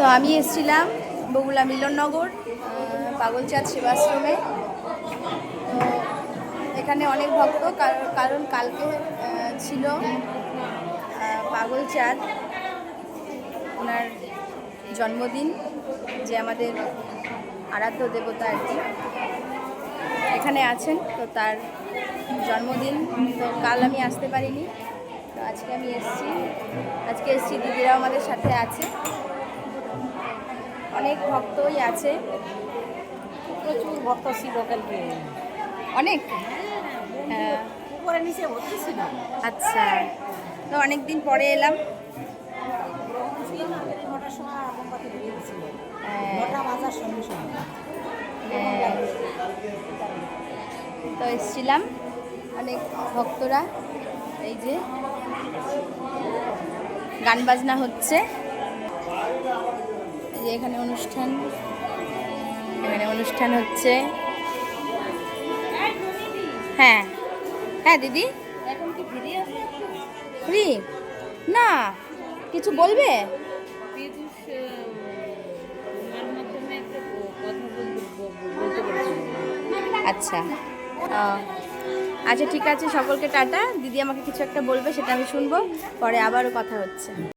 তো আমি এসেছিলাম বগুলা মিলননগর পাগলচাঁদ সেবাশ্রমে। তো এখানে অনেক ভক্ত, কারণ কালকে ছিল পাগলচাঁদ ওনার জন্মদিন, যে আমাদের আরাধ্য দেবতা আর কি এখানে আছেন। তো তার জন্মদিন, তো কাল আমি আসতে পারিনি, তো আজকে আমি এসেছি। দিদিরাও আমাদের সাথে আছে, অনেক ভক্তই আছে, প্রচুর ভক্ত ছিল কালকে, অনেক। হ্যাঁ, উপরে নিচে ভর্তি ছিল। আচ্ছা, তো অনেক দিন পরে এলাম। ছিল না, 9টার সময় মোমবাতি ঢুকে গেছিল, 9টা বাজার সঙ্গে সঙ্গে। তো এসেছিলাম, অনেক ভক্তরা, এই যে গান বাজনা হচ্ছে, এই যে এখানে অনুষ্ঠান হচ্ছে। হ্যাঁ হ্যাঁ দিদি, এখন কি ফিরে আসবে? ফ্রি না, কিছু বলবে? আচ্ছা, আচ্ছা ঠিক আছে, সকলকে টাটা। দিদি আমাকে কিছু একটা বলবে, সেটা আমি শুনবো, পরে আবারও কথা হচ্ছে।